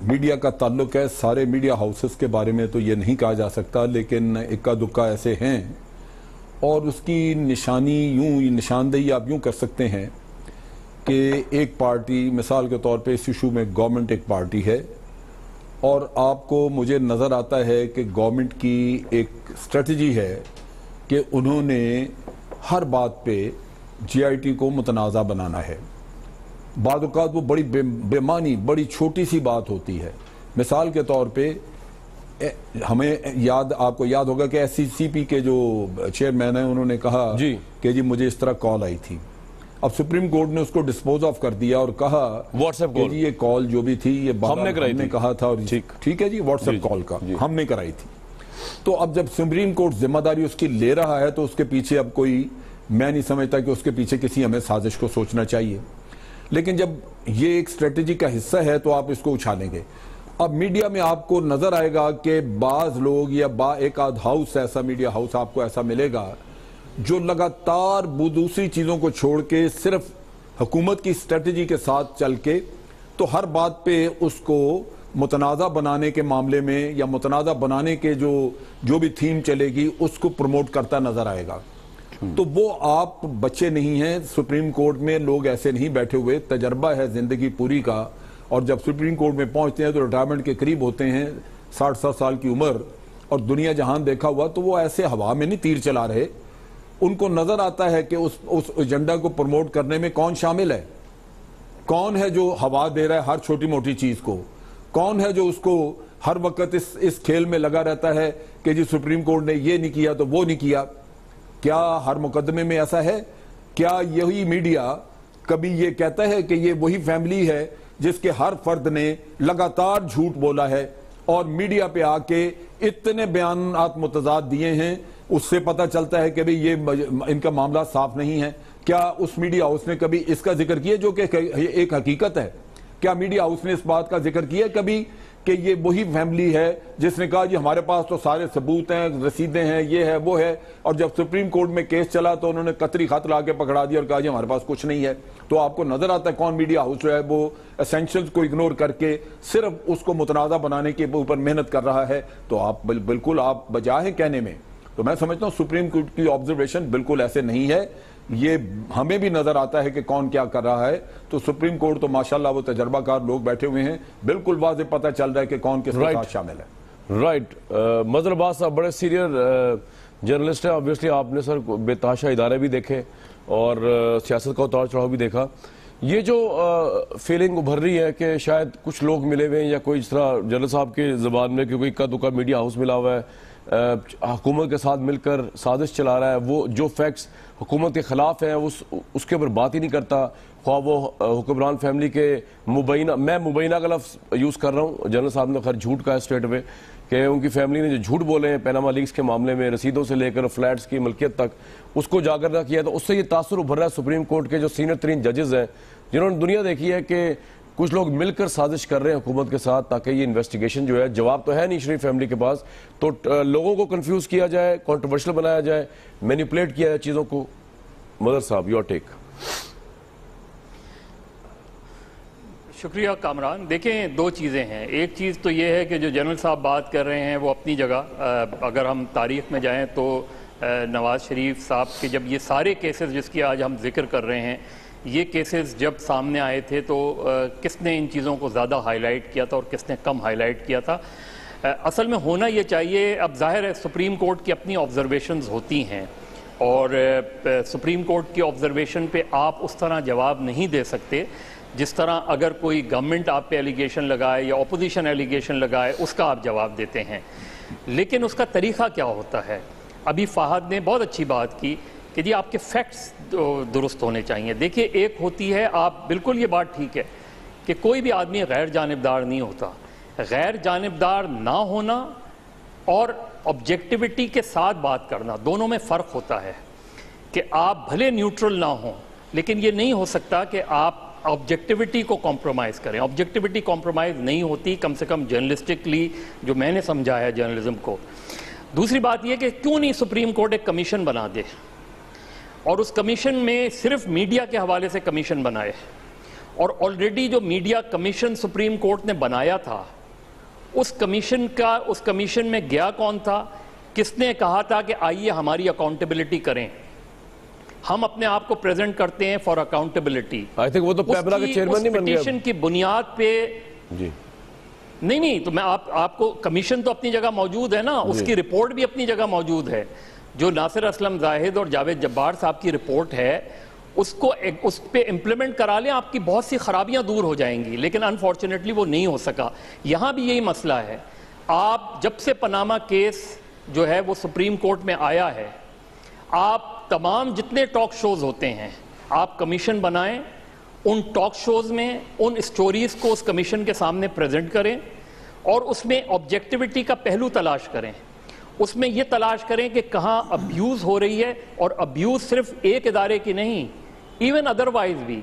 Media کا تعلق ہے، سارے میڈیا ہاؤسز کے بارے میں تو یہ نہیں کہا جا سکتا، لیکن اکا دکا ایسے ہیں، اور اس کی نشاندہی آپ یوں کر سکتے ہیں کہ ایک پارٹی، مثال کے طور پہ اس ایشو میں گورنمنٹ ایک پارٹی ہے، اور آپ کو مجھے نظر آتا ہے کہ گورنمنٹ کی ایک اسٹریٹجی ہے کہ انہوں نے ہر بات پہ جی آئی ٹی کو متنازع بنانا ہے۔ بعض اوقات وہ بڑی بے معنی، بڑی چھوٹی سی بات ہوتی ہے۔ مثال کے طور پہ ہمیں آپ کو یاد ہوگا کہ ایس سی پی کے جو چیئرمین ہیں انہوں نے کہا کہ جی مجھے اس طرح کال آئی تھی، اب سپریم کورٹ نے اس کو ڈسپوز آف کر دیا اور کہا واٹس ایپ کال، یہ کال جو بھی تھی یہ ہم نے کہا تھا، اور ٹھیک ہے جی واٹس ایپ کال کا ہم نے کرائی تھی۔ تو اب جب سپریم کورٹ ذمہ داری اس کی لے رہا ہے تو اس کے پیچھے اب کوئی، میں نہیں سمجھتا کہ اس کے پیچھے کسی ہمیں سازش کو سوچنا چاہیے، لیکن جب یہ ایک اسٹریٹجی کا حصہ ہے تو آپ اس کو اچھالیں گے۔ اب میڈیا میں آپ کو نظر آئے گا کہ بعض لوگ یا ایک آدھ ہاؤس ایسا، میڈیا ہاؤس آپ کو ایسا ملے گا جو لگاتار دوسری چیزوں کو چھوڑ کے صرف حکومت کی اسٹریٹجی کے ساتھ چل کے تو ہر بات پہ اس کو متنازع بنانے کے معاملے میں یا متنازع بنانے کے جو بھی تھیم چلے گی اس کو پروموٹ کرتا نظر آئے گا۔ تو وہ آپ بچے نہیں ہیں، سپریم کورٹ میں لوگ ایسے نہیں بیٹھے ہوئے، تجربہ ہے زندگی پوری کا، اور جب سپریم کورٹ میں پہنچتے ہیں تو ریٹائرمنٹ کے قریب ہوتے ہیں، 60 سال کی عمر اور دنیا جہان دیکھا ہوا، تو وہ ایسے ہوا میں نہیں تیر چلا رہے، ان کو نظر آتا ہے کہ اس ایجنڈا کو پروموٹ کرنے میں کون شامل ہے، کون ہے جو ہوا دے رہا ہے ہر چھوٹی موٹی چیز کو، کون ہے جو اس کو ہر وقت اس کھیل میں لگا رہتا ہے کہ جی سپریم کورٹ نے یہ نہیں کیا تو وہ نہیں کیا۔ کیا ہر مقدمے میں ایسا ہے؟ کیا یہی میڈیا کبھی یہ کہتا ہے کہ یہ وہی فیملی ہے جس کے ہر فرد نے لگاتار جھوٹ بولا ہے اور میڈیا پہ آ کے اتنے بیانات متضاد دیے ہیں، اس سے پتہ چلتا ہے کہ بھئی یہ ان کا معاملہ صاف نہیں ہے؟ کیا اس میڈیا ہاؤس نے کبھی اس کا ذکر کیا جو کہ ایک حقیقت ہے؟ کیا میڈیا ہاؤس نے اس بات کا ذکر کیا کبھی کہ یہ وہی فیملی ہے جس نے کہا جی ہمارے پاس تو سارے ثبوت ہیں، رسیدیں ہیں، یہ ہے وہ ہے، اور جب سپریم کورٹ میں کیس چلا تو انہوں نے قطری خط لا کے پکڑا دیا اور کہا جی ہمارے پاس کچھ نہیں ہے؟ تو آپ کو نظر آتا ہے کون میڈیا ہاؤس جو ہے وہ ایسینشلز کو اگنور کر کے صرف اس کو متنازع بنانے کے اوپر محنت کر رہا ہے۔ تو آپ بالکل آپ بجا ہیں کہنے میں، تو میں سمجھتا ہوں سپریم کورٹ کی آبزرویشن بالکل ایسے نہیں ہے، یہ ہمیں بھی نظر آتا ہے کہ کون کیا کر رہا ہے۔ تو سپریم کورٹ تو ماشاءاللہ وہ تجربہ کار لوگ بیٹھے ہوئے ہیں، بالکل واضح پتہ چل رہا ہے کہ کون کس کے ساتھ شامل ہے۔ رائٹ، مظہر عباس صاحب بڑے سینئر جرنلسٹ ہیں، آبویسلی آپ نے سر بے تحاشا ادارے بھی دیکھے اور سیاست کا اتار چڑھاؤ بھی دیکھا۔ یہ جو فیلنگ ابھر رہی ہے کہ شاید کچھ لوگ ملے ہوئے ہیں یا کوئی اس طرح جنرل صاحب کی زبان میں کیونکہ اکا دکا میڈیا ہاؤس ملا ہوا ہے، حکومت کے ساتھ مل کر سازش چلا رہا ہے، وہ جو فیکٹس حکومت کے خلاف ہیں اس کے اوپر بات ہی نہیں کرتا، خواہ وہ حکمران فیملی کے مبینہ، میں مبینہ کا لفظ یوز کر رہا ہوں، جنرل صاحب نے خیر جھوٹ کا ہے اسٹریٹ وے کہ ان کی فیملی نے جو جھوٹ بولے ہیں پیناما لیکس کے معاملے میں، رسیدوں سے لے کر فلیٹس کی ملکیت تک، اس کو اجاگر نہ کیا، تو اس سے یہ تاثر ابھر رہا ہے سپریم کورٹ کے جو سینئر ترین ججز ہیں جنہوں نے دنیا دیکھی ہے کہ کچھ لوگ مل کر سازش کر رہے ہیں حکومت کے ساتھ تاکہ یہ انویسٹیگیشن جو ہے، جواب تو ہے نہیں شریف فیملی کے پاس، تو لوگوں کو کنفیوز کیا جائے، کنٹروورشل بنایا جائے، مینیپولیٹ کیا جائے چیزوں کو۔ مظہر صاحب یور ٹیک۔ شکریہ کامران۔ دیکھیں دو چیزیں ہیں، ایک چیز تو یہ ہے کہ جو جنرل صاحب بات کر رہے ہیں وہ اپنی جگہ، اگر ہم تاریخ میں جائیں تو نواز شریف صاحب کے جب یہ سارے کیسز جس کی آج ہم ذکر کر رہے ہیں، یہ کیسز جب سامنے آئے تھے تو کس نے ان چیزوں کو زیادہ ہائی لائٹ کیا تھا اور کس نے کم ہائی لائٹ کیا تھا؟ اصل میں ہونا یہ چاہیے، اب ظاہر ہے سپریم کورٹ کی اپنی آبزرویشنز ہوتی ہیں اور سپریم کورٹ کی آبزرویشن پہ آپ اس طرح جواب نہیں دے سکتے جس طرح اگر کوئی گورنمنٹ آپ پہ ایلیگیشن لگائے یا اپوزیشن ایلیگیشن لگائے اس کا آپ جواب دیتے ہیں، لیکن اس کا طریقہ کیا ہوتا ہے؟ ابھی فہد نے بہت اچھی بات کی کہ جی آپ کے فیکٹس درست ہونے چاہیے۔ دیکھیے ایک ہوتی ہے، آپ بالکل یہ بات ٹھیک ہے کہ کوئی بھی آدمی غیر جانبدار نہیں ہوتا، غیر جانبدار نہ ہونا اور آبجیکٹیوٹی کے ساتھ بات کرنا دونوں میں فرق ہوتا ہے، کہ آپ بھلے نیوٹرل نہ ہوں لیکن یہ نہیں ہو سکتا کہ آپ آبجیکٹیوٹی کو کمپرومائز کریں۔ آبجیکٹیوٹی کمپرومائز نہیں ہوتی، کم سے کم جرنلسٹکلی جو میں نے سمجھا ہے جرنلزم کو۔ دوسری بات یہ کہ کیوں نہیں سپریم کورٹ ایک کمیشن بنا دے اور اس کمیشن میں صرف میڈیا کے حوالے سے کمیشن بنائے، اور آلریڈی جو میڈیا کمیشن سپریم کورٹ نے بنایا تھا اس کمیشن میں گیا کون تھا؟ کس نے کہا تھا کہ آئیے ہماری اکاؤنٹیبلٹی کریں؟ ہم اپنے آپ کو پریزنٹ کرتے ہیں فار اکاؤنٹیبلٹی. آئی تھنک وہ تو پیپرا کے چیئرمین نہیں بن گیا. اس پٹیشن کی بنیاد پہ جی نہیں تو میں آپ کو کمیشن تو اپنی جگہ موجود ہے نا, اس کی رپورٹ بھی اپنی جگہ موجود ہے. جو ناصر اسلم زاہد اور جاوید جبار صاحب کی رپورٹ ہے اس پہ امپلیمنٹ کرا لیں, آپ کی بہت سی خرابیاں دور ہو جائیں گی. لیکن انفارچونیٹلی وہ نہیں ہو سکا. یہاں بھی یہی مسئلہ ہے. آپ جب سے پاناما کیس جو ہے وہ سپریم کورٹ میں آیا ہے, آپ تمام جتنے ٹاک شوز ہوتے ہیں آپ کمیشن بنائیں, ان ٹاک شوز میں ان اسٹوریز کو اس کمیشن کے سامنے پریزنٹ کریں اور اس میں آبجیکٹیوٹی کا پہلو تلاش کریں. اس میں یہ تلاش کریں کہ کہاں ابیوز ہو رہی ہے, اور ابیوز صرف ایک ادارے کی نہیں, ایون ادروائز بھی.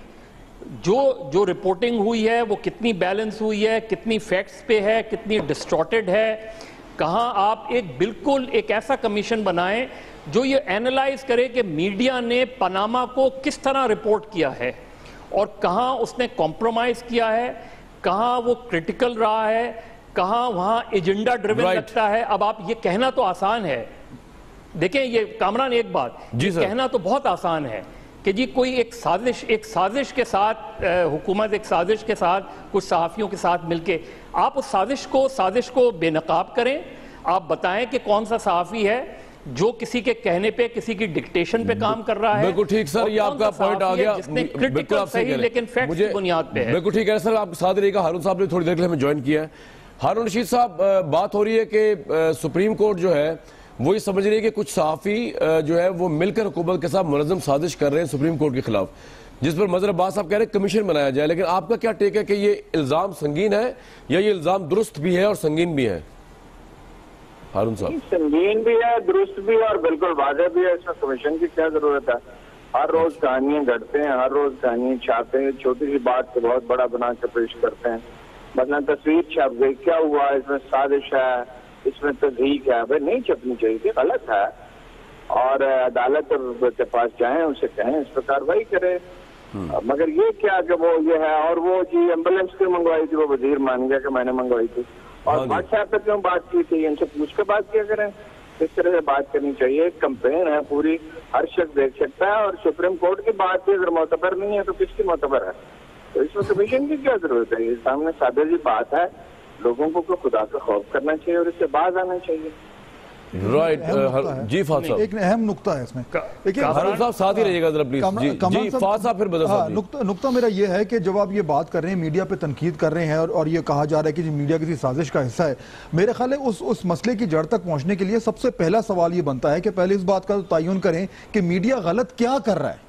جو رپورٹنگ ہوئی ہے وہ کتنی بیلنس ہوئی ہے, کتنی فیکٹس پہ ہے, کتنی ڈسٹارٹڈ ہے. کہاں آپ بالکل ایک ایسا کمیشن بنائیں جو یہ اینالائز کرے کہ میڈیا نے پاناما کو کس طرح رپورٹ کیا ہے اور کہاں اس نے کمپرومائز کیا ہے, کہاں وہ کرٹیکل رہا ہے, کہاں وہاں ایجنڈا ڈریون لگتا ہے. اب آپ یہ کہنا تو آسان ہے, دیکھیں یہ کامران ایک بات, کہنا تو بہت آسان ہے کہ جی کوئی ایک سازش کے ساتھ حکومت ایک سازش کے ساتھ کچھ صحافیوں کے ساتھ مل کے آپ اس سازش کو بے نقاب کریں. آپ بتائیں کہ کون سا صحافی ہے جو کسی کے کہنے پہ کسی کی ڈکٹیشن پہ کام کر رہا ہے. بالکل ٹھیک سر, یہ آپ کا پوائنٹ آ گیا. جس نے کرٹیکل صحیح لیکن فیکٹس کی بنیاد پہ ہے. بالکل ٹھیک ہے سر, آپ ساتھ رہیے گا. ہارون صاحب نے تھوڑی دیر کے لیے ہمیں جوائن کیا ہے. ہارون رشید صاحب, بات ہو رہی ہے کہ سپریم کورٹ جو ہے وہ یہ سمجھ رہی ہے کہ کچھ صحافی جو ہے وہ مل کر حکومت کے ساتھ منظم سازش کر رہے ہیں سپریم کورٹ کے خلاف, جس پر مظہر عباس صاحب کہہ رہے ہیں کمیشن بنایا جائے. لیکن آپ کا کیا ٹیک ہے کہ یہ الزام سنگین ہے یا یہ الزام درست بھی ہے اور سنگین بھی ہے؟ ہارون صاحب. سنگین بھی ہے, درست بھی ہے اور بالکل واضح بھی ہے. اس میں کمیشن کی کیا ضرورت ہے؟ ہر روز کہانیاں گھڑتے ہیں, ہر روز کہانیاں چھاپتے ہیں, چھوٹی سی بات کو بہت بڑا بنا کے پیش کرتے ہیں. مثلا تصویر چھپ گئی, کیا ہوا, اس میں سازش ہے, اس میں تضحیق ہے. بھائی نہیں چھپنی چاہیے تھی, غلط ہے. اور عدالت کے پاس جائیں, اسے کہیں اس پر کارروائی کرے. مگر یہ کیا کہ وہ یہ ہے, اور وہ جی ایمبولینس کیوں منگوائی تھی, وہ وزیر مان گیا کہ میں نے منگوائی تھی. اور واٹس ایپ پہ کیوں بات کی تھی, ان سے پوچھ کے بات کیا کریں. اس طرح سے بات کرنی چاہیے. ایک کمپین ہے پوری, ہر شخص دیکھ سکتا ہے. اور سپریم کورٹ کی بات بھی اگر معتبر نہیں ہے تو کس کی معتبر ہے؟ تو اس میں کمیشن کی کیا ضرورت ہے؟ یہ سامنے سادہ سی بات ہے. لوگوں کو خدا کا خوف کرنا چاہیے اور اس سے باز آنا چاہیے. رائٹ. جی فاض صاحب, ایک اہم نقطہ ہے اس میں. ہارون صاحب ساتھ ہی رہیے گا ذرا پلیز. جی فاض صاحب پھر بدر صاحب. نقطہ میرا یہ ہے کہ جب آپ یہ بات کر رہے ہیں, میڈیا پہ تنقید کر رہے ہیں اور یہ کہا جا رہا ہے کہ میڈیا کسی سازش کا حصہ ہے, میرے خیال ہے اس مسئلے کی جڑ تک پہنچنے کے لیے سب سے پہلا سوال یہ بنتا ہے کہ پہلے اس بات کا تعین کریں کہ میڈیا غلط کیا کر رہا ہے,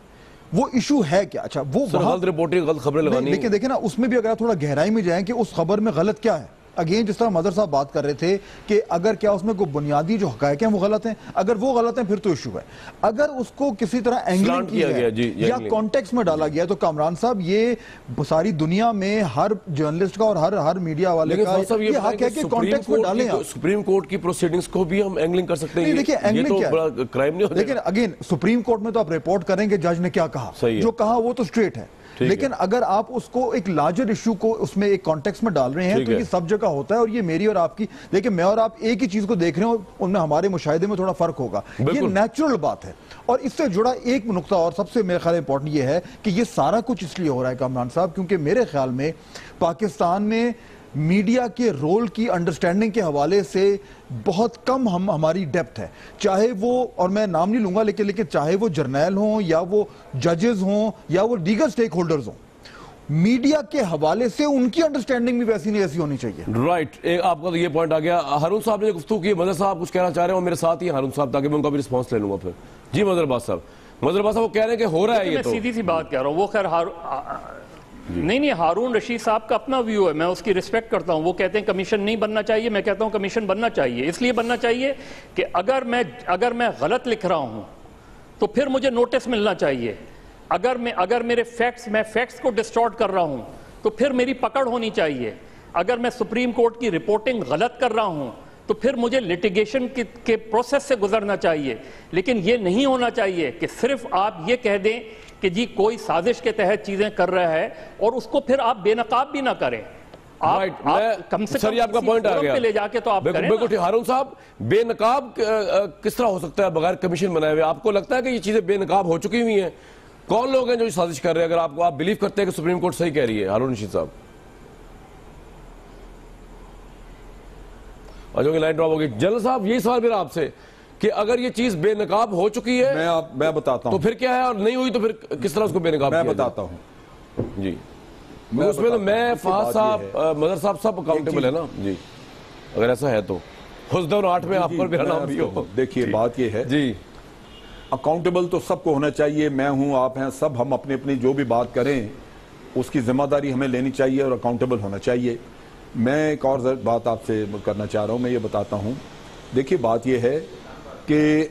وہ ایشو ہے کیا. اچھا وہ غلط رپورٹنگ, غلط خبریں لگانی. لیکن دیکھیں نا, اس میں بھی اگر تھوڑا گہرائی میں جائیں کہ اس خبر میں غلط کیا ہے. اگین جس طرح مظہر صاحب بات کر رہے تھے کہ اگر کیا اس میں کوئی بنیادی جو حقائق ہیں وہ غلط ہیں, اگر وہ غلط ہیں پھر تو ایشو ہے. اگر اس کو کسی طرح اینگلنگ کیا گیا یا کانٹیکس میں ڈالا گیا تو کامران صاحب یہ ساری دنیا میں ہر جرنلسٹ کا اور ہر میڈیا والے کا یہ حق ہے کہ کانٹیکس میں ڈالیں. سپریم کورٹ کی پروسیڈنگز کو بھی ہم اینگلنگ کر سکتے ہیں. دیکھیں اینگلنگ کیا ہے, کرائم نہیں ہوتا. لیکن اگین سپریم کورٹ میں تو آپ رپورٹ کریں گے جج نے کیا کہا, جو کہا وہ تو اسٹریٹ ہے. لیکن اگر آپ اس کو ایک لارجر ایشو کو اس میں ایک کانٹیکس میں ڈال رہے ہیں تو یہ سب جگہ ہوتا ہے. اور یہ میری اور آپ کی, لیکن میں اور آپ ایک ہی چیز کو دیکھ رہے ہیں, ان میں ہمارے مشاہدے میں تھوڑا فرق ہوگا. یہ نیچرل بات ہے. اور اس سے جڑا ایک نقطہ اور سب سے میرے خیال امپورٹنٹ یہ ہے کہ یہ سارا کچھ اس لیے ہو رہا ہے کامران صاحب کیونکہ میرے خیال میں پاکستان میں میڈیا کے رول کی انڈرسٹینڈنگ کے حوالے سے بہت کم ہماری ڈیپتھ ہے. چاہے وہ, اور میں نام نہیں لوں گا, لیکن چاہے وہ جرنیل ہوں یا وہ ججز ہوں یا وہ دیگر سٹیک ہولڈرز ہوں, میڈیا کے حوالے سے ان کی انڈرسٹینڈنگ بھی ویسی نہیں ایسی ہونی چاہیے. رائٹ. آپ کا تو یہ پوائنٹ آ گیا. ہارون صاحب نے گفتگو کی, مظہر صاحب کچھ کہنا چاہ رہے ہیں, اور میرے ساتھ ہی ہارون صاحب, تاکہ میں ان کا بھی رسپانس لے لوں گا پھر. جی مظہر عباس صاحب. مظہر عباس صاحب وہ کہہ رہے ہیں کہ ہو رہا ہے یہ, تو میں سیدھی سی بات کہہ رہا ہوں. وہ خیر نہیں ہارون رشید صاحب کا اپنا ویو ہے, میں اس کی ریسپیکٹ کرتا ہوں. وہ کہتے ہیں کمیشن نہیں بننا چاہیے, میں کہتا ہوں کمیشن بننا چاہیے. اس لیے بننا چاہیے کہ اگر میں غلط لکھ رہا ہوں تو پھر مجھے نوٹس ملنا چاہیے. اگر میرے فیکٹس کو ڈسٹارٹ کر رہا ہوں تو پھر میری پکڑ ہونی چاہیے. اگر میں سپریم کورٹ کی رپورٹنگ غلط کر رہا ہوں تو پھر مجھے لیٹیگیشن کے پروسیس سے گزرنا چاہیے. لیکن یہ نہیں ہونا چاہیے کہ صرف آپ یہ کہہ دیں کہ جی کوئی سازش کے تحت چیزیں کر رہا ہے اور اس کو پھر آپ بے نقاب بھی نہ کریں. کم سے سر یہ آپ کا پوائنٹ آ گیا لے جا کے تو آپ کریں. بالکل ہارون صاحب، بے نقاب کس طرح ہو سکتا ہے بغیر کمیشن بنائے ہوئے؟ آپ کو لگتا ہے کہ یہ چیزیں بے نقاب ہو چکی ہوئی ہیں؟ کون لوگ ہیں جو سازش کر رہے ہیں؟ اگر آپ بلیو کرتے ہیں کہ سپریم کورٹ صحیح کہہ رہی ہے، ہارون رشید صاحب. جو کہ لائن ڈراپ ہوگی. جنرل صاحب یہی سوال میرا آپ سے کہ اگر یہ چیز بے نقاب ہو چکی ہے میں بتاتا ہوں تو پھر کیا ہے، اور نہیں ہوئی تو پھر کس طرح اس کو بے نقاب کیا میں بتاتا ہوں. جی اس میں تو میں فہد صاحب مظہر صاحب سب اکاؤنٹیبل ہے نا جی، اگر ایسا ہے تو حسدن 8 میں آپ پر میرا نام بھی ہو. دیکھیے بات یہ ہے جی اکاؤنٹیبل تو سب کو ہونا چاہیے، میں ہوں، آپ ہیں، سب ہم اپنی جو بھی بات کریں اس کی ذمہ داری ہمیں لینی چاہیے اور اکاؤنٹیبل ہونا چاہیے. میں ایک اور بات آپ سے کرنا چاہ رہا ہوں، میں یہ بتاتا ہوں. دیکھیے بات یہ ہے کہ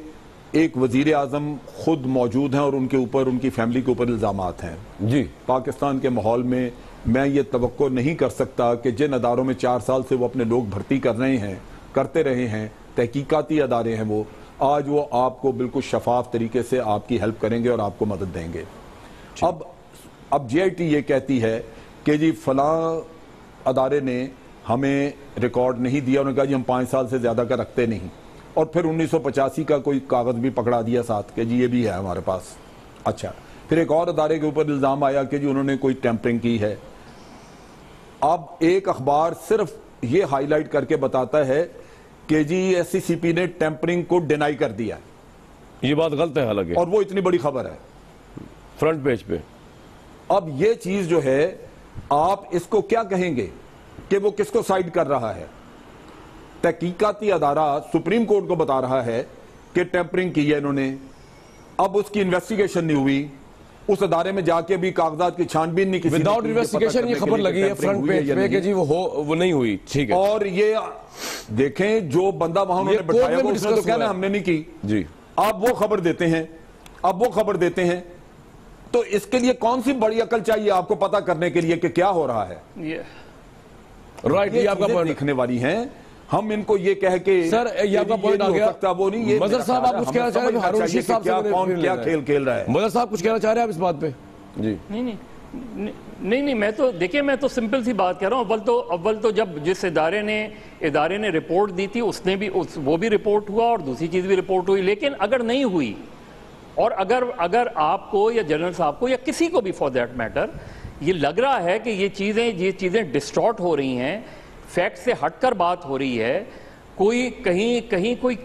ایک وزیر اعظم خود موجود ہیں اور ان کے اوپر، ان کی فیملی کے اوپر الزامات ہیں. جی پاکستان کے ماحول میں میں یہ توقع نہیں کر سکتا کہ جن اداروں میں 4 سال سے وہ اپنے لوگ بھرتی کر رہے ہیں، کرتے رہے ہیں، تحقیقاتی ادارے ہیں، وہ آج وہ آپ کو بالکل شفاف طریقے سے آپ کی ہیلپ کریں گے اور آپ کو مدد دیں گے. اب جے آئی ٹی یہ کہتی ہے کہ جی فلاں ادارے نے ہمیں ریکارڈ نہیں دیا، انہوں نے کہا جی ہم 5 سال سے زیادہ کا رکھتے نہیں، اور پھر 1985 کا کوئی کاغذ بھی پکڑا دیا ساتھ کہ جی یہ بھی ہے ہمارے پاس. اچھا پھر ایک اور ادارے کے اوپر الزام آیا کہ جی انہوں نے کوئی ٹیمپرنگ کی ہے. اب ایک اخبار صرف یہ ہائی لائٹ کر کے بتاتا ہے کہ جی ایس سی سی پی نے ٹیمپرنگ کو ڈینائی کر دیا. یہ بات غلط ہے حالانکہ، اور وہ اتنی بڑی خبر ہے فرنٹ پیج پہ. اب یہ چیز جو ہے آپ اس کو کیا کہیں گے کہ وہ کس کو سائیڈ کر رہا ہے؟ تحقیقاتی ادارہ سپریم کورٹ کو بتا رہا ہے کہ ٹیمپرنگ کی ہے انہوں نے، اب اس کی انویسٹیگیشن نہیں ہوئی، اس ادارے میں جا کے بھی کاغذات کی چھان بین نہیں کسی نے وداؤٹ انویسٹیگیشن یہ خبر لگی ہے فرنٹ پیج پہ کہ جی وہ نہیں ہوئی. ٹھیک ہے، اور یہ دیکھیں جو بندہ وہاں انہوں نے بٹھایا وہ اس نے تو کہنا ہم نے نہیں کی. جی آپ وہ خبر دیتے ہیں تو اس کے لیے کون سی بڑی عقل چاہیے آپ کو پتا کرنے کے لیے کہ کیا ہو رہا ہے؟ رائٹ، یہ آپ کا پوائنٹ دیکھنے والی ہیں. ہم ان کو یہ کہہ کے سر یہ آپ کا پوائنٹ آ گیا. وہ نہیں، یہ مظہر صاحب آپ کچھ کہنا چاہ رہے ہیں؟ ہارون رشید صاحب سے کون کیا کھیل کھیل رہا ہے؟ مظہر صاحب کچھ کہنا چاہ رہے ہیں آپ اس بات پہ؟ جی نہیں میں تو دیکھیں، میں تو سمپل سی بات کہہ رہا ہوں. اول تو جب جس ادارے نے رپورٹ دی تھی اس نے بھی وہ بھی رپورٹ ہوا اور دوسری چیز بھی رپورٹ ہوئی. لیکن اگر نہیں ہوئی اور اگر آپ کو یا جنرل صاحب کو یا کسی کو بھی فار دیٹ میٹر یہ لگ رہا ہے کہ یہ چیزیں ڈسٹارٹ ہو رہی ہیں، فیکٹ سے ہٹ کر بات ہو رہی ہے، کوئی کہیں کوئی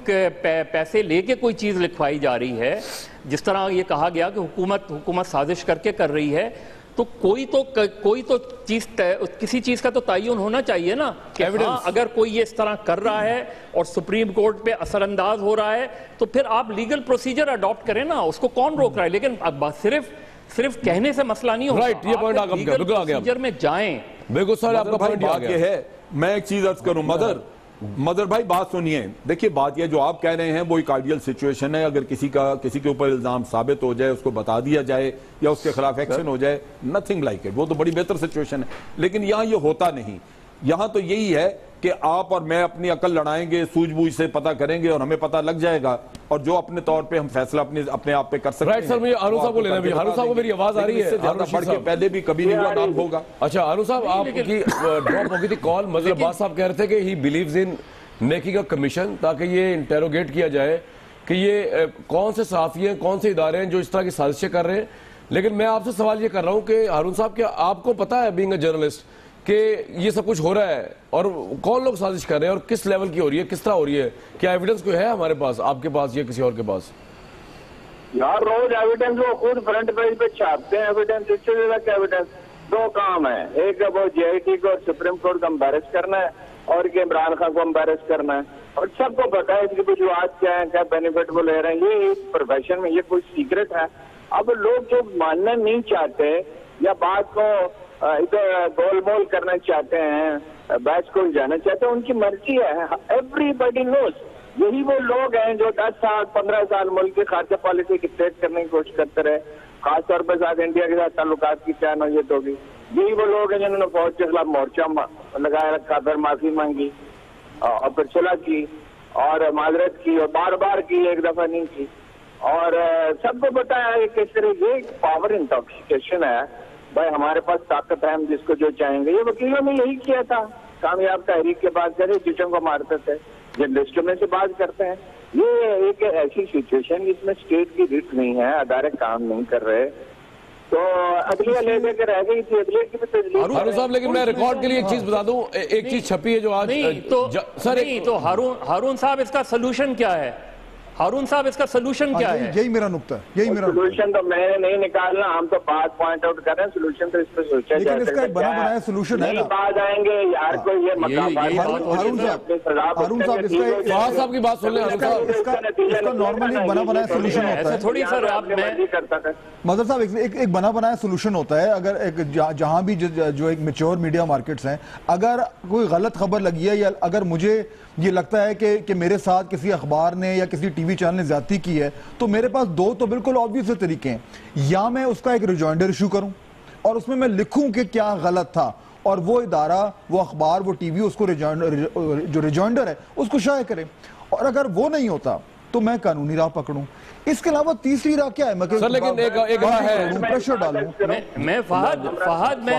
پیسے لے کے کوئی چیز لکھوائی جا رہی ہے، جس طرح یہ کہا گیا کہ حکومت سازش کر کے کر رہی ہے، تو کوئی تو چیز کسی چیز کا تو تعین ہونا چاہیے نا کہ ہاں اگر کوئی یہ اس طرح کر رہا ہے اور سپریم کورٹ پہ اثر انداز ہو رہا ہے تو پھر آپ لیگل پروسیجر اڈاپٹ کریں نا، اس کو کون روک رہا ہے؟ لیکن اب صرف کہنے سے مسئلہ نہیں ہوگا. رائٹ، یہ پوائنٹ آپ کا لیگل پروسیجر میں جائیں. بالکل سر آپ کا پوائنٹ بات یہ ہے. میں ایک چیز عرض کروں مدر بھائی، بات سنیے. دیکھیے بات یہ جو آپ کہہ رہے ہیں وہ ایک آئیڈیل سچویشن ہے. اگر کسی کے اوپر الزام ثابت ہو جائے، اس کو بتا دیا جائے یا اس کے خلاف ایکشن ہو جائے، نتھنگ لائک اٹ، وہ تو بڑی بہتر سچویشن ہے. لیکن یہاں یہ ہوتا نہیں. یہاں تو یہی ہے کہ آپ اور میں اپنی عقل لڑائیں گے، سوجھ بوجھ سے پتہ کریں گے اور ہمیں پتہ لگ جائے گا، اور جو اپنے طور پہ ہم فیصلہ اپنے آپ پہ کر سکتے ہیں. رائٹ سر، مجھے ہارون صاحب کو لینا بھی. ہارون صاحب کو میری آواز آ رہی ہے؟ زیادہ بڑھ کے پہلے بھی کبھی نہیں ہوا نام ہوگا. اچھا ہارون صاحب، آپ کی ڈراپ ہو گئی تھی کال. مظہر عباس صاحب کہہ رہے تھے کہ ہی بلیوز ان نیکی کا کمیشن، تاکہ یہ انٹیروگیٹ کیا جائے کہ یہ کون سے صحافی ہیں، کون سے ادارے ہیں جو اس طرح کی سازشیں کر رہے ہیں. لیکن میں آپ سے سوال یہ کر رہا ہوں کہ ہارون صاحب کیا آپ کو پتا ہے بینگ اے جرنلسٹ کہ یہ سب کچھ ہو رہا ہے اور کون لوگ سازش کر رہے ہیں اور کس لیول کی ہو رہی ہے، کس طرح ہو رہی ہے؟ کیا ایویڈنس کوئی ہے ہمارے پاس، آپ کے پاس یا کسی اور کے پاس؟ یار روز ایویڈنس وہ خود فرنٹ پیج پہ چھاپتے ہیں. ایویڈنس اس سے زیادہ کیا ایویڈنس؟ 2 کام ہے. ایک ہے وہ جے آئی ٹی کو اور سپریم کورٹ کو امبیرس کرنا ہے، اور کہ عمران خان کو امبیرس کرنا ہے. اور سب کو پتا ہے اس کی وجوہات کیا ہیں، کیا بینیفٹ وہ لے رہے ہیں. یہ پروفیشن میں یہ کوئی سیکرٹ ہے. اب لوگ جو ماننا نہیں چاہتے یا بات کو ادھر گول مول کرنا چاہتے ہیں، بحث کو جانا چاہتے ہیں، ان کی مرضی ہے. ایوری بڈی نوز. یہی وہ لوگ ہیں جو 10 سال 15 سال ملک کی خارجہ پالیسی کی ٹریڈ کرنے کی کوشش کرتے رہے، خاص طور پہ ساتھ انڈیا کے ساتھ تعلقات کی کیا نوعیت ہوگی. یہی وہ لوگ ہیں جنہوں نے فوج کے خلاف مورچہ لگایا رکھا، پھر معافی مانگی اور پھر صلح کی اور معذرت کی اور بار بار کی، ایک دفعہ نہیں کی. اور سب کو پتا ہے کہ کس طرح یہ پاور انٹاکسیکیشن ہے بھائی ہمارے پاس طاقت ہے، ہم جس کو جو چاہیں گے. یہ وکیلوں نے یہی کیا تھا، کامیاب تحریک کے بعد کرے چچوں کو مارتے تھے، جرنلسٹوں میں سے بات کرتے ہیں. یہ ایک ایسی سچویشن جس میں اسٹیٹ کی ریٹ نہیں ہے، ادارے کام نہیں کر رہے، تو عدلیہ لے لے کے رہ گئی تھی. عدلیہ کی بھی تجلیل. ہارون صاحب لیکن میں ریکارڈ کے لیے ایک چیز بتا دوں، ایک چیز چھپی ہے جو آج نہیں تو ہارون صاحب اس کا سلوشن کیا ہے؟ ہارون صاحب اس کا سلوشن کیا ہے؟ یہی میرا نقطہ ہے، یہی میرا سلوشن تو میں نے نہیں نکالنا، ہم تو بات پوائنٹ آؤٹ کر رہے ہیں. سلوشن تو اس پہ سوچا لیکن اس کا ایک بنا بنایا سلوشن ہے نا. نہیں بعد آئیں گے یار، کوئی یہ ہارون صاحب فہد صاحب کی بات سن لیں. اس کا نارملی ایک بنا بنایا سلوشن ہوتا ہے. تھوڑی سر آپ میں مظہر صاحب ایک بنا بنایا سلوشن ہوتا ہے. اگر جہاں بھی جو ایک میچور میڈیا مارکیٹس ہیں، اگر کوئی غلط خبر لگی ہے یا اگر مجھے یہ لگتا ہے کہ میرے ساتھ کسی اخبار نے یا کسی ٹی وی چینل نے زیادتی کی ہے، تو میرے پاس دو تو بالکل آبویس طریقے ہیں. یا میں اس کا ایک ریجوائنڈر ایشو کروں اور اس میں لکھوں کہ کیا غلط تھا، اور وہ ادارہ، وہ اخبار، وہ ٹی وی اس کو جو ریجوائنڈر ہے اس کو شائع کرے. اور اگر وہ نہیں ہوتا تو میں قانونی راہ پکڑوں. اس کے علاوہ تیسری راہ کیا ہے؟ سر لیکن ایک راہ ہے، پریشر ڈالوں. میں فہد میں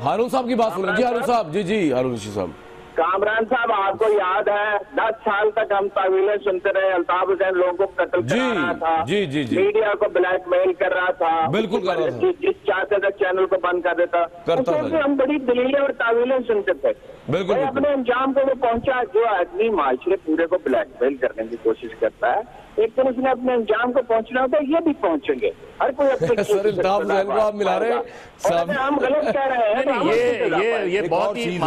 ہارون صاحب کی بات سن رہے. جی ہارون صاحب، جی ہارون صاحب. کامران صاحب آپ کو یاد ہے 10 سال تک ہم تعویلیں سنتے رہے، الطاف حسین لوگوں کو قتل کرا رہا تھا، میڈیا کو بلیک میل کر رہا تھا، بالکل کر رہا تھا، جس چاہتے تھے چینل کو بند کر دیتا. ہم بڑی دلیلیں اور تعویلیں سنتے تھے. بالکل اپنے انجام کو وہ پہنچا. جو آدمی معاشرے پورے کو بلیک میل کرنے کی کوشش کرتا ہے، ایک دن اس نے اپنے انجام کو پہنچنا ہوتا ہے. یہ بھی پہنچیں گے، ہر کوئی اپنے سر الطاف حسین کو آپ ملا رہے ہیں، ہم غلط کہہ رہے ہیں. یہ بہت ہی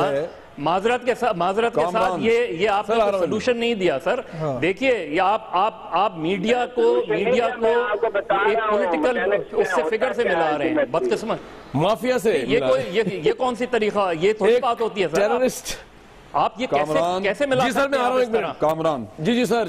معذرت کے ساتھ یہ آپ نے سلوشن نہیں دیا سر. دیکھیے یہ آپ میڈیا کو پولیٹیکل اس سے فگر سے ملا رہے ہیں، بدقسمت مافیا سے. یہ کون سی طریقہ، یہ تھوڑی بات ہوتی ہے سر. ٹیررسٹ آپ یہ کیسے ملا؟ جی سر میں آ رہا ہوں ایک منٹ. کامران جی سر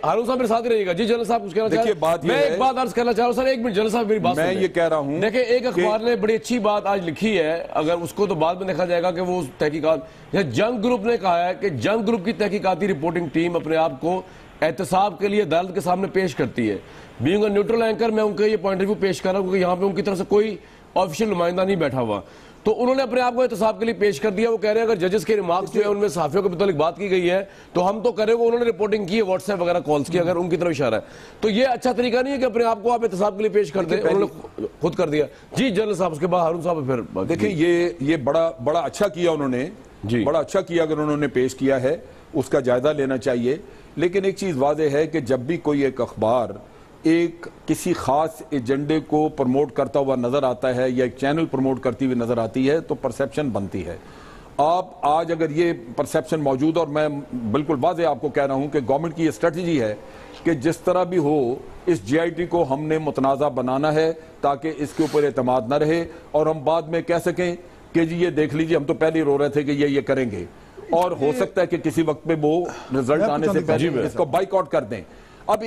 ہارون صاحب میرے ساتھ رہیے گا. جی جنرل صاحب کچھ کہنا چاہ رہے ہیں؟ میں ایک بات عرض کرنا چاہ رہا ہوں سر، ایک منٹ جنرل صاحب میری بات سن لیں. میں یہ کہہ رہا ہوں، دیکھیں ایک اخبار نے بڑی اچھی بات آج لکھی ہے، اگر اس کو تو بعد میں دیکھا جائے گا کہ وہ تحقیقات، جنگ گروپ نے کہا ہے کہ جنگ گروپ کی تحقیقاتی رپورٹنگ ٹیم اپنے آپ کو احتساب کے لیے عدالت کے سامنے پیش کرتی ہے. بینگ اے نیوٹرل اینکر میں ان کے یہ پوائنٹ آف ویو پیش کر رہا ہوں کیونکہ یہاں پہ ان کی طرف سے کوئی آفیشیل نمائندہ نہیں بیٹھا ہوا. تو انہوں نے اپنے آپ کو احتساب کے لیے پیش کر دیا. وہ کہہ رہے ہیں اگر ججز کے ریمارکس جو ہے ان میں صحافیوں کے متعلق بات کی گئی ہے تو ہم تو کریں، وہ انہوں نے رپورٹنگ کی ہے واٹس ایپ وغیرہ کالز کی، اگر ان کی طرف اشارہ ہے تو یہ اچھا طریقہ نہیں ہے کہ اپنے آپ کو آپ احتساب کے لیے پیش کر دیں. انہوں نے خود کر دیا. جی جنرل صاحب، اس کے بعد ہارون صاحب. پھر دیکھیں یہ بڑا اچھا کیا انہوں نے، بڑا اچھا کیا اگر انہوں نے پیش کیا ہے، اس کا جائزہ لینا چاہیے. لیکن ایک چیز واضح ہے کہ جب بھی کوئی ایک اخبار ایک کسی خاص ایجنڈے کو پروموٹ کرتا ہوا نظر آتا ہے یا ایک چینل پروموٹ کرتی ہوئی نظر آتی ہے تو پرسیپشن بنتی ہے. آپ آج اگر یہ پرسیپشن موجود، اور میں بالکل واضح آپ کو کہہ رہا ہوں کہ گورنمنٹ کی یہ اسٹریٹجی ہے کہ جس طرح بھی ہو اس جی آئی ٹی کو ہم نے متنازع بنانا ہے تاکہ اس کے اوپر اعتماد نہ رہے اور ہم بعد میں کہہ سکیں کہ جی یہ دیکھ لیجئے ہم تو پہلے ہی رو رہے تھے کہ یہ کریں گے، اور ہو سکتا ہے کہ کسی وقت پہ وہ رزلٹ آنے سے پہلے اس کو بائیک آؤٹ کر دیں. اب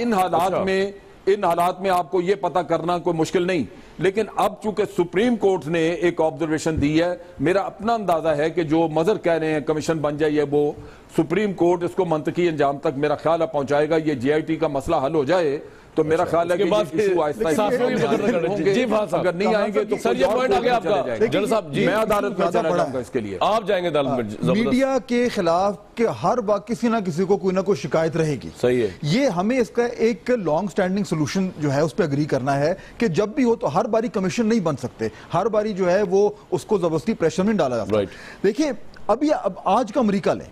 ان حالات میں آپ کو یہ پتہ کرنا کوئی مشکل نہیں. لیکن اب چونکہ سپریم کورٹ نے ایک آبزرویشن دی ہے، میرا اپنا اندازہ ہے کہ جو مظہر کہہ رہے ہیں کمیشن بن جائے، وہ سپریم کورٹ اس کو منطقی انجام تک میرا خیال ہے پہنچائے گا. یہ جی آئی ٹی کا مسئلہ حل ہو جائے تو میرا خیال ہے کہ ایشو آہستہ اگر نہیں آئیں گے تو سر یہ پوائنٹ آگے آپ کا جنرل صاحب. جی میں عدالت میں چلا جاؤں گا اس کے لیے. آپ جائیں گے عدالت میں. میڈیا کے خلاف کہ ہر وقت کسی نہ کسی کو کوئی نہ کوئی شکایت رہے گی. صحیح ہے. یہ ہمیں اس کا ایک لانگ سٹینڈنگ سولوشن جو ہے اس پہ اگری کرنا ہے کہ جب بھی ہو تو ہر باری کمیشن نہیں بن سکتے، ہر باری جو ہے وہ اس کو زبردستی پریشر میں ڈالا جاتا ہے. دیکھیں اب آج کا امریکہ لیں،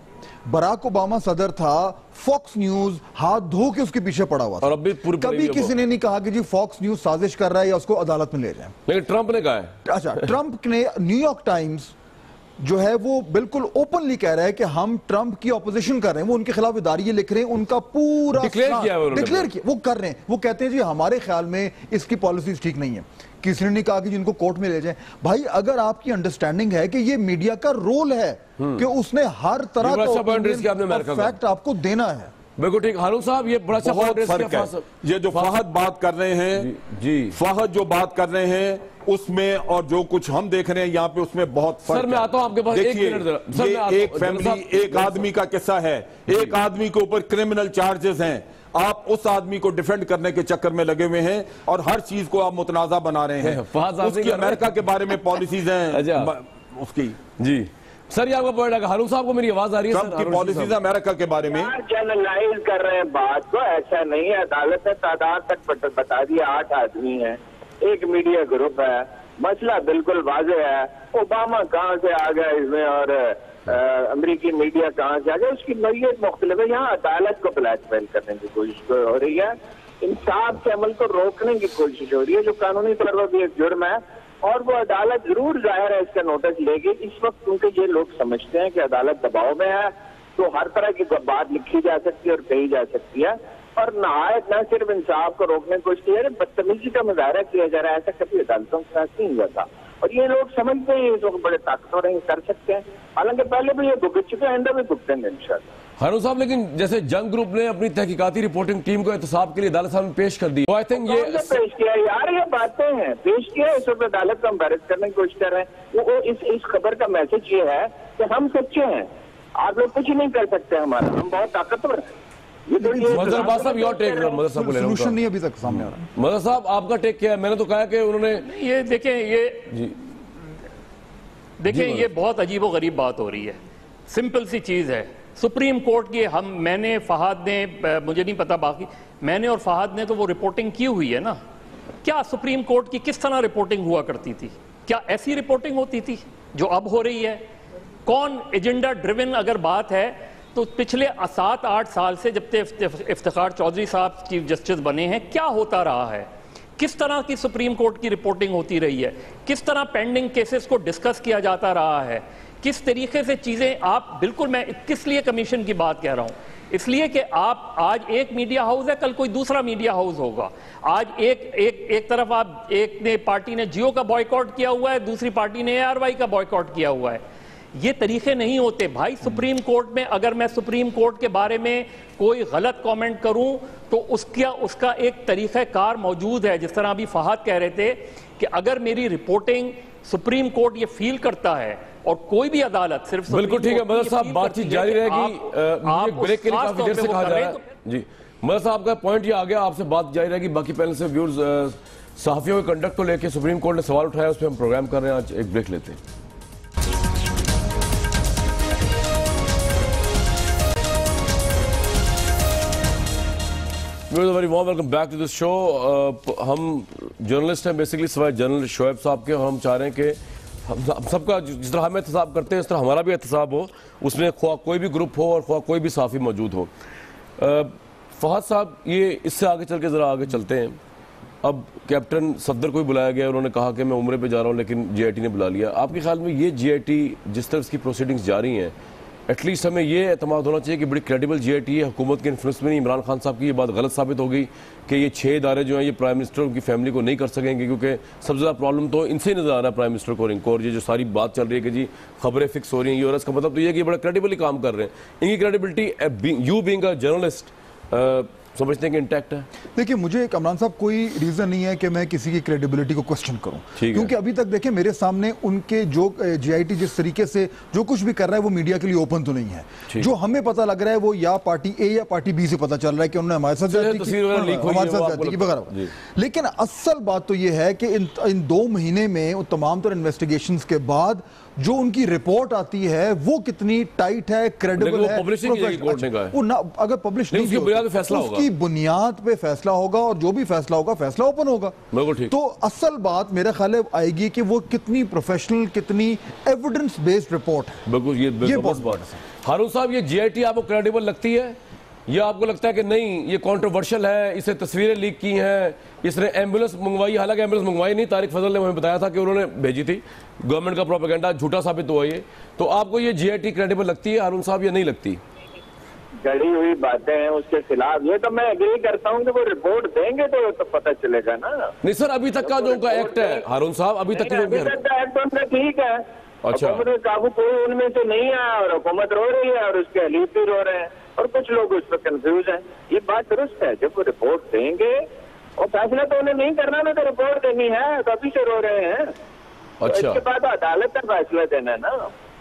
براک اوباما صدر تھا، فاکس نیوز ہاتھ دھو کے اس کے پیچھے پڑا ہوا تھا. کبھی کسی نے نہیں کہا کہ جی فاکس نیوز سازش کر رہا ہے یا اس کو عدالت میں لے جائیں. لیکن ٹرمپ نے کہا ہے. اچھا، ٹرمپ نے نیو یارک ٹائمز جو ہے وہ بالکل اوپنلی کہہ رہا ہے کہ ہم ٹرمپ کی اپوزیشن کر رہے ہیں، وہ ان کے خلاف اداریے لکھ رہے ہیں، ان کا پورا ڈکلیئر کیا وہ کر رہے ہیں. وہ کہتے ہیں جی ہمارے خیال میں اس کی پالیسیز ٹھیک نہیں ہیں. کسی نے نہیں کہا کہ جن کو کورٹ میں لے جائیں. بھائی اگر آپ کی انڈرسٹینڈنگ ہے کہ یہ میڈیا کا رول ہے کہ اس نے ہر طرح کا فیکٹ آپ کو دینا ہے. بالکل ٹھیک. ہارون صاحب یہ بڑا فرق ہے. یہ جو فہد بات کر رہے ہیں، جی فہد جو بات کر رہے ہیں اس میں اور جو کچھ ہم دیکھ رہے ہیں یہاں پہ اس میں بہت فرق ہے. سر میں آتا ہوں آپ کے پاس. دیکھیے یہ ایک فیملی، ایک آدمی کا قصہ ہے، ایک آدمی کے اوپر کرمنل چارجز ہیں. آپ اس آدمی کو ڈیفینڈ کرنے کے چکر میں لگے ہوئے ہیں اور ہر چیز کو آپ متنازع بنا رہے ہیں. اس کی امریکہ کے بارے میں پالیسیز ہیں اس کی. جی سر یہ آپ کا پوائنٹ ہے. ہارون صاحب کو میری آواز آ رہی ہے؟ ٹرمپ کی پالیسیز امریکہ کے بارے میں جنرلائز کر رہے ہیں بات کو. ایسا نہیں ہے. عدالت نے تعداد تک بتا دیا 8 آدمی ہیں, ایک میڈیا گروپ ہے. مسئلہ بالکل واضح ہے. اوباما کہاں سے آ گیا اس میں اور امریکی میڈیا کہاں سے آ گیا, اس کی نوعیت مختلف ہے. یہاں عدالت کو بلیک میل کرنے کی کوشش ہو رہی ہے, انصاف کے عمل کو روکنے کی کوشش ہو رہی ہے, جو قانونی طور پر بھی ایک جرم ہے. اور وہ عدالت ضرور ظاہر ہے اس کا نوٹس لے گی. اس وقت کیونکہ یہ لوگ سمجھتے ہیں کہ عدالت دباؤ میں ہے تو ہر طرح کی بات لکھی جا سکتی ہے اور کہی جا سکتی ہے, اور نہایت نہ صرف انصاف کو روکنے کی کوشش کی جا رہی ہے, بدتمیزی کا مظاہرہ کیا جا رہا ہے. ایسا کبھی عدالتوں کے ساتھ نہیں ہوا تھا, اور یہ لوگ سمجھتے ہیں اس وقت بڑے طاقتور ہیں, کر سکتے ہیں. حالانکہ پہلے بھی یہ بھگت چکے ہیں, آئندہ بھی بھگتیں گے انشاءاللہ. ہارون صاحب لیکن جیسے جنگ گروپ نے اپنی تحقیقاتی رپورٹنگ ٹیم کو احتساب کے لیے عدالت صاحب میں پیش کر دی, آئی تھنک یہ پیش کیا یار, یہ باتیں ہیں پیش کیا, اس وقت عدالت کو امبیرس کرنے کی کوشش کر رہے ہیں. وہ اس خبر کا میسج یہ ہے کہ ہم سچے ہیں, آپ لوگ کچھ نہیں کر سکتے ہمارا, ہم بہت طاقتور ہیں. مظہر عباس صاحب یور ٹیک, مظہر صاحب کو لے رہا ہوں. سولوشن نہیں ابھی تک سامنے آ رہا ہے. مظہر صاحب آپ کا ٹیک کیا ہے؟ میں نے تو کہا کہ انہوں نے یہ دیکھیں یہ بہت عجیب و غریب بات ہو رہی ہے. سمپل سی چیز ہے, سپریم کورٹ کی میں نے فہد نے, مجھے نہیں پتا باقی, میں نے اور فہد نے تو وہ رپورٹنگ کی ہوئی ہے نا. کیا سپریم کورٹ کی کس طرح رپورٹنگ ہوا کرتی تھی؟ کیا ایسی رپورٹنگ ہوتی تھی جو اب ہو رہی ہے؟ کون ایجنڈا ڈریون اگر بات ہے تو پچھلے 7-8 سال سے جب تک افتخار چودھری صاحب چیف جسٹس بنے ہیں کیا ہوتا رہا ہے؟ کس طرح کی سپریم کورٹ کی رپورٹنگ ہوتی رہی ہے؟ کس طرح پینڈنگ کیسز کو ڈسکس کیا جاتا رہا ہے؟ کس طریقے سے چیزیں آپ بالکل, میں کس لیے کمیشن کی بات کہہ رہا ہوں, اس لیے کہ آپ آج ایک میڈیا ہاؤس ہے, کل کوئی دوسرا میڈیا ہاؤس ہوگا. آج ایک طرف ایک نے پارٹی نے جیو کا بوائیکاٹ کیا ہوا ہے, دوسری پارٹی نے ARY کا بوائیکاٹ کیا ہوا ہے. یہ طریقے نہیں ہوتے بھائی. سپریم کورٹ میں اگر میں سپریم کورٹ کے بارے میں کوئی غلط کامنٹ کروں تو اس کا ایک طریقہ کار موجود ہے. جس طرح ابھی فہد کہہ رہے تھے کہ اگر میری رپورٹنگ سپریم کورٹ یہ فیل کرتا ہے, اور کوئی بھی عدالت صرف بالکل ٹھیک ہے. مظہر صاحب بات چیت جاری رہے گی, بریک کے لیے کافی دیر سے کہا جا رہا ہے. جی مظہر صاحب کا پوائنٹ یہ آ گیا, آپ سے بات جاری رہے گی. باقی پینل سے ویورز صحافیوں کے کنڈکٹ کو لے کے سپریم کورٹ نے سوال اٹھایا, اس پہ ہم پروگرام کر رہے ہیں. آج ایک بریک لیتے ہیں. Very warm welcome back to this show. ہم جرنلسٹ ہیں بیسکلی, سوائے جنرل شعیب صاحب کے, اور ہم چاہ رہے ہیں کہ ہم سب کا جس طرح ہم احتساب کرتے ہیں اس طرح ہمارا بھی احتساب ہو, اس میں خواہ کوئی بھی گروپ ہو اور خواہ کوئی بھی صحافی موجود ہو. فہد صاحب یہ اس سے آگے چل کے ذرا آگے چلتے ہیں. اب کیپٹن صفدر کو بھی بلایا گیا, انہوں نے کہا کہ میں عمرے پہ جا رہا ہوں, لیکن GIT نے بلا لیا. آپ کے خیال میں یہ GIT جس طرح اس کی پروسیڈنگز جاری ہیں, ایٹ لیسٹ ہمیں یہ اعتماد ہونا چاہیے کہ بڑی کریڈیبل GIT ہے, حکومت کے انفلوئنس میں نہیں. عمران خان صاحب کی یہ بات غلط ثابت ہو گئی کہ یہ 6 ادارے جو ہیں یہ پرائم منسٹر ان کی فیملی کو نہیں کر سکیں گے, کیونکہ سب سے زیادہ پرابلم تو ان سے ہی نظر آ رہا ہے پرائم منسٹر کو. اور یہ جو ساری بات چل رہی ہے کہ جی خبریں فکس ہو رہی ہیں, یہ اور اس کا مطلب تو یہ ہے کہ یہ بڑا کریڈیبلی کام کر رہے ہیں. ان کی credibility you being a journalist سمجھتے ہیں کہ انٹیکٹ ہے؟ دیکھیں مجھے کامران صاحب کوئی ریزن نہیں ہے کہ میں کسی کی کریڈیبلٹی کو کوسچن کروں, کیونکہ ابھی تک دیکھیں میرے سامنے ان کے جو GIT جس طریقے سے جو کچھ بھی کر رہا ہے وہ میڈیا کے لیے اوپن تو نہیں ہے. جو ہمیں پتہ لگ رہا ہے وہ یا پارٹی A یا پارٹی B سے پتہ چل رہا ہے کہ انہوں نے ہمارے ساتھ زیادتی کی وغیرہ. لیکن اصل بات تو یہ ہے کہ ان 2 مہینے میں تمام تر انویسٹیگیشنز کے بعد جو ان کی رپورٹ آتی ہے وہ کتنی ٹائٹ ہے, کریڈیبل ہے. اگر پبلش نہیں اس کی بنیاد پہ فیصلہ ہوگا, اور جو بھی فیصلہ ہوگا فیصلہ اوپن ہوگا. تو اصل بات میرے خیال آئے گی کہ وہ کتنی پروفیشنل, کتنی ایویڈنس بیسڈ رپورٹ ہے. بالکل یہ بہت بات ہے. ہارون صاحب یہ GIT آپ کو کریڈیبل لگتی ہے یا آپ کو لگتا ہے کہ نہیں یہ کنٹروورشل ہے, اسے تصویریں لیک کی ہیں, اس نے ایمبولینس منگوائی, حالانکہ ایمبولینس منگوائی نہیں, طارق فضل نے ہمیں بتایا تھا کہ انہوں نے بھیجی تھی, گورنمنٹ کا پروپیگنڈا جھوٹا ثابت ہوا یہ. تو آپ کو یہ GIT کریڈیبل لگتی ہے ہارون صاحب یا نہیں لگتی؟ گڑی ہوئی باتیں ہیں اس کے خلاف, یہ تو میں اگری کرتا ہوں کہ وہ رپورٹ دیں گے تو پتہ چلے گا نا. نہیں سر, ابھی تک کا جو ان کا ایکٹ ہے ہارون صاحب, ابھی تک کا ایکٹ ٹھیک ہے, حکومت کا قابو کوئی ان میں سے نہیں ہے, اور حکومت رو رہی ہے اور اس کے حلیف بھی رو رہے ہیں, اور کچھ لوگ اس پہ کنفیوز ہیں. یہ بات درست ہے, جب وہ رپورٹ دیں گے, اور فیصلہ تو انہیں نہیں کرنا نا, تو رپورٹ دینی ہے, تو ابھی سے رو رہے ہیں. اس کے بعد عدالت کا فیصلہ دینا ہے نا.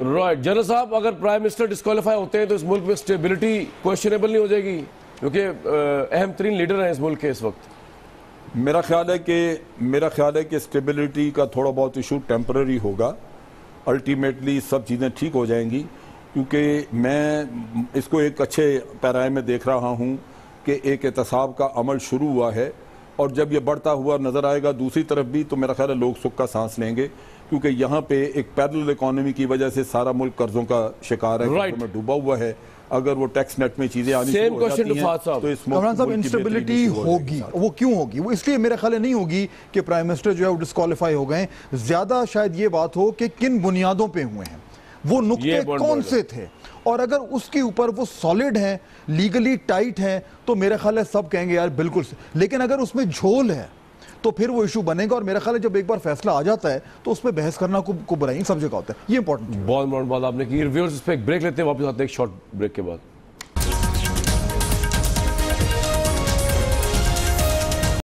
رائٹ جنرل صاحب، اگر پرائم منسٹر ڈسکوالیفائی ہوتے ہیں تو اس ملک میں اسٹیبلٹی کوشچنیبل نہیں ہو جائے گی؟ کیونکہ اہم ترین لیڈر ہیں اس ملک کے اس وقت. میرا خیال ہے کہ اسٹیبلٹی کا تھوڑا بہت ایشو ٹیمپرری ہوگا. الٹیمیٹلی سب چیزیں ٹھیک ہو جائیں گی، کیونکہ میں اس کو ایک اچھے پیرائے میں دیکھ رہا ہوں کہ ایک احتساب کا عمل شروع ہوا ہے، اور جب یہ بڑھتا ہوا نظر آئے گا دوسری طرف بھی تو میرا خیال ہے لوگ سکھ کا سانس لیں گے، کیونکہ یہاں پہ ایک پیرلل اکانومی کی وجہ سے سارا ملک قرضوں کا شکار ہے، قرضوں میں ڈوبا ہوا ہے. اگر وہ ٹیکس نیٹ میں چیزیں آنی شروع ہو جاتی ہیں تو اس کامران صاحب ملک کی انسٹیبلٹی ہوگی. وہ کیوں ہوگی؟ وہ اس لیے میرے خیال نہیں ہوگی کہ پرائم منسٹر جو ہے وہ ڈسکوالیفائی ہو گئے. زیادہ شاید یہ بات ہو کہ کن بنیادوں پہ ہوئے ہیں، وہ نقطے کون سے تھے، اور اگر اس کے اوپر وہ سالڈ ہیں، لیگلی ٹائٹ ہیں، تو میرے خیال ہے سب کہیں گے یار بالکل. لیکن اگر اس میں جھول ہے تو پھر وہ ایشو بنے گا، اور میرا خیال ہے جب ایک بار فیصلہ آ جاتا ہے تو اس پہ بحث کرنا کو برائی سب جگہ ہوتا ہے. یہ امپورٹنٹ بہت بات آپ نے کی. ریویورز اس پہ ایک بریک لیتے ہیں، واپس آتے ہیں ایک شارٹ بریک کے بعد.